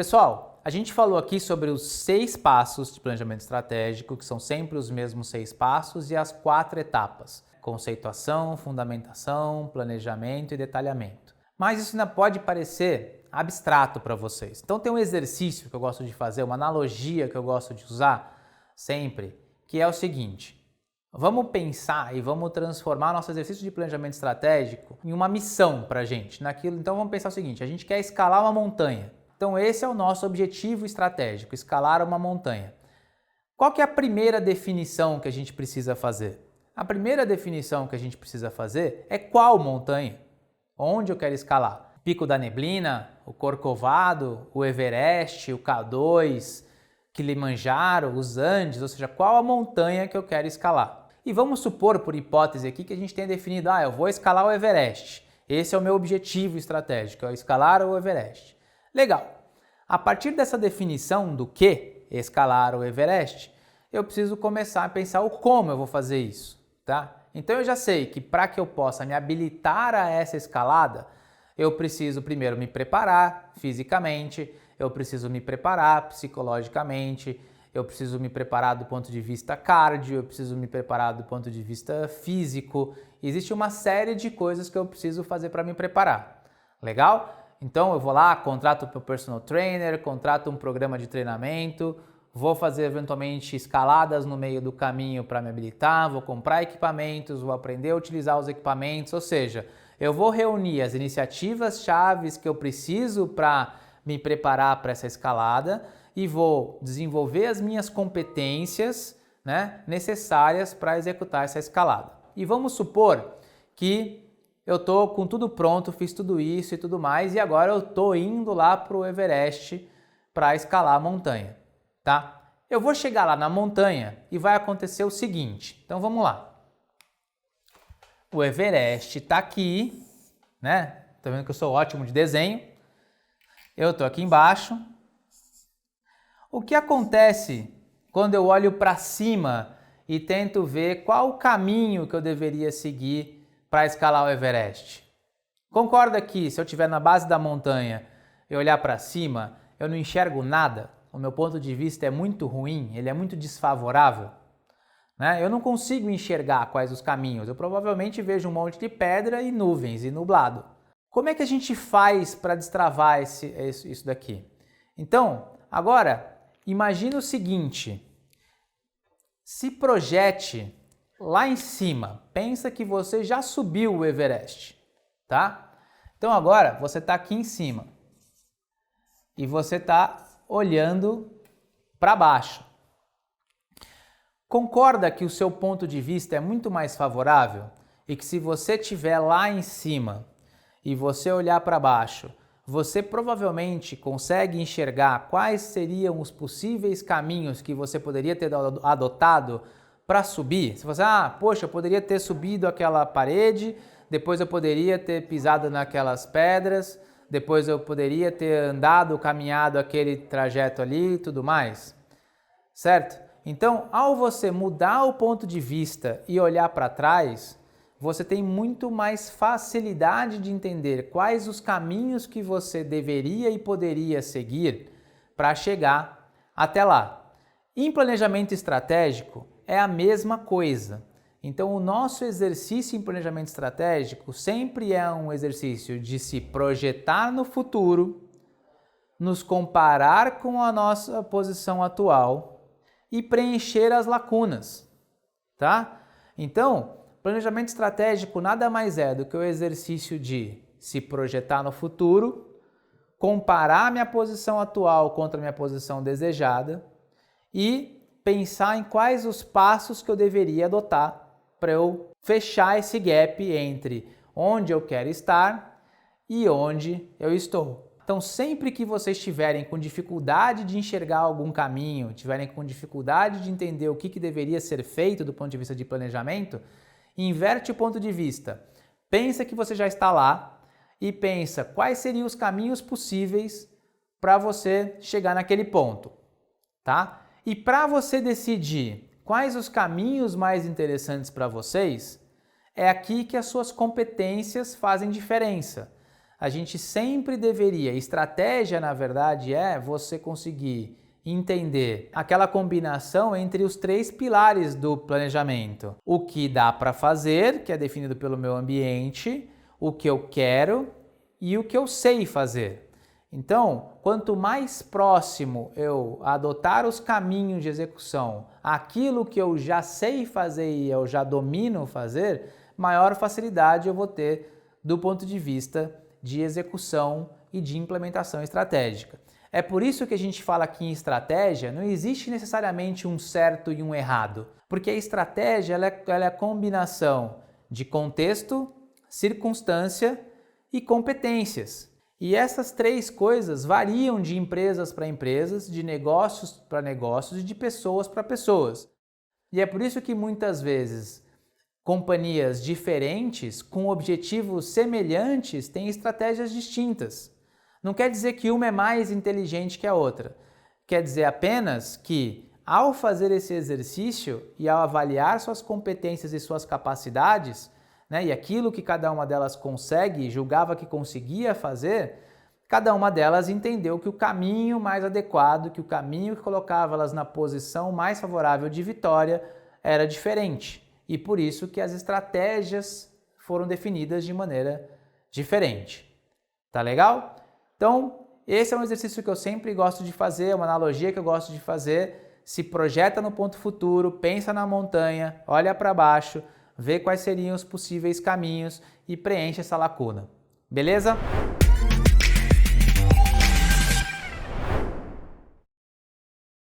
Pessoal, a gente falou aqui sobre os 6 passos de planejamento estratégico, que são sempre os mesmos 6 passos, e as 4 etapas: conceituação, fundamentação, planejamento e detalhamento. Mas isso ainda pode parecer abstrato para vocês. Então tem um exercício que eu gosto de fazer, uma analogia que eu gosto de usar sempre, que é o seguinte: vamos pensar e vamos transformar nosso exercício de planejamento estratégico em uma missão para a gente. Então vamos pensar o seguinte: a gente quer escalar uma montanha. Então esse é o nosso objetivo estratégico, escalar uma montanha. Qual que é a primeira definição que a gente precisa fazer? A primeira definição que a gente precisa fazer é qual montanha? Onde eu quero escalar? Pico da Neblina, o Corcovado, o Everest, o K2, Kilimanjaro, os Andes, ou seja, qual a montanha que eu quero escalar? E vamos supor, por hipótese aqui, que a gente tenha definido, eu vou escalar o Everest. Esse é o meu objetivo estratégico, é escalar o Everest. Legal. A partir dessa definição do que escalar o Everest, eu preciso começar a pensar o como eu vou fazer isso, tá? Então eu já sei que para que eu possa me habilitar a essa escalada, eu preciso primeiro me preparar fisicamente, eu preciso me preparar psicologicamente, eu preciso me preparar do ponto de vista cardio, eu preciso me preparar do ponto de vista físico. Existe uma série de coisas que eu preciso fazer para me preparar. Legal? Então eu vou lá, contrato o meu personal trainer, contrato um programa de treinamento, vou fazer eventualmente escaladas no meio do caminho para me habilitar, vou comprar equipamentos, vou aprender a utilizar os equipamentos, ou seja, eu vou reunir as iniciativas chaves que eu preciso para me preparar para essa escalada e vou desenvolver as minhas competências, necessárias para executar essa escalada. E vamos supor que eu estou com tudo pronto, fiz tudo isso e tudo mais, e agora eu estou indo lá para o Everest para escalar a montanha, tá? Eu vou chegar lá na montanha e vai acontecer o seguinte, então vamos lá. O Everest está aqui, né? Tá vendo que eu sou ótimo de desenho. Eu estou aqui embaixo. O que acontece quando eu olho para cima e tento ver qual o caminho que eu deveria seguir para escalar o Everest? Concorda que se eu estiver na base da montanha e olhar para cima, eu não enxergo nada? O meu ponto de vista é muito ruim, ele é muito desfavorável. Eu não consigo enxergar quais os caminhos, eu provavelmente vejo um monte de pedra e nuvens e nublado. Como é que a gente faz para destravar isso daqui? Então, agora, imagine o seguinte: se projete lá em cima, pensa que você já subiu o Everest, tá? Então agora você está aqui em cima e você está olhando para baixo. Concorda que o seu ponto de vista é muito mais favorável e que se você estiver lá em cima e você olhar para baixo, você provavelmente consegue enxergar quais seriam os possíveis caminhos que você poderia ter adotado para subir? Se você, poxa, eu poderia ter subido aquela parede, depois eu poderia ter pisado naquelas pedras, depois eu poderia ter andado, caminhado aquele trajeto ali e tudo mais, certo? Então, ao você mudar o ponto de vista e olhar para trás, você tem muito mais facilidade de entender quais os caminhos que você deveria e poderia seguir para chegar até lá. Em planejamento estratégico é a mesma coisa. Então, o nosso exercício em planejamento estratégico sempre é um exercício de se projetar no futuro, nos comparar com a nossa posição atual e preencher as lacunas, tá? Então, planejamento estratégico nada mais é do que o exercício de se projetar no futuro, comparar minha posição atual contra a minha posição desejada e pensar em quais os passos que eu deveria adotar para eu fechar esse gap entre onde eu quero estar e onde eu estou. Então, sempre que vocês estiverem com dificuldade de enxergar algum caminho, tiverem com dificuldade de entender o que deveria ser feito do ponto de vista de planejamento, inverte o ponto de vista. Pensa que você já está lá e pensa quais seriam os caminhos possíveis para você chegar naquele ponto, tá? E para você decidir quais os caminhos mais interessantes para vocês, é aqui que as suas competências fazem diferença. a gente sempre deveria, estratégia na verdade é você conseguir entender aquela combinação entre os 3 pilares do planejamento. O que dá para fazer, que é definido pelo meu ambiente, o que eu quero e o que eu sei fazer. Então, quanto mais próximo eu adotar os caminhos de execução, aquilo que eu já sei fazer e eu já domino fazer, maior facilidade eu vou ter do ponto de vista de execução e de implementação estratégica. É por isso que a gente fala aqui em estratégia, não existe necessariamente um certo e um errado, porque a estratégia ela é a combinação de contexto, circunstância e competências. E essas 3 coisas variam de empresas para empresas, de negócios para negócios e de pessoas para pessoas. E é por isso que muitas vezes companhias diferentes com objetivos semelhantes têm estratégias distintas. Não quer dizer que uma é mais inteligente que a outra. Quer dizer apenas que, ao fazer esse exercício e ao avaliar suas competências e suas capacidades, né, e aquilo que cada uma delas consegue e julgava que conseguia fazer, cada uma delas entendeu que o caminho mais adequado, que o caminho que colocava elas na posição mais favorável de vitória era diferente. E por isso que as estratégias foram definidas de maneira diferente. Tá legal? Então, esse é um exercício que eu sempre gosto de fazer, uma analogia que eu gosto de fazer. Se projeta no ponto futuro, pensa na montanha, olha para baixo, vê quais seriam os possíveis caminhos e preenche essa lacuna. Beleza?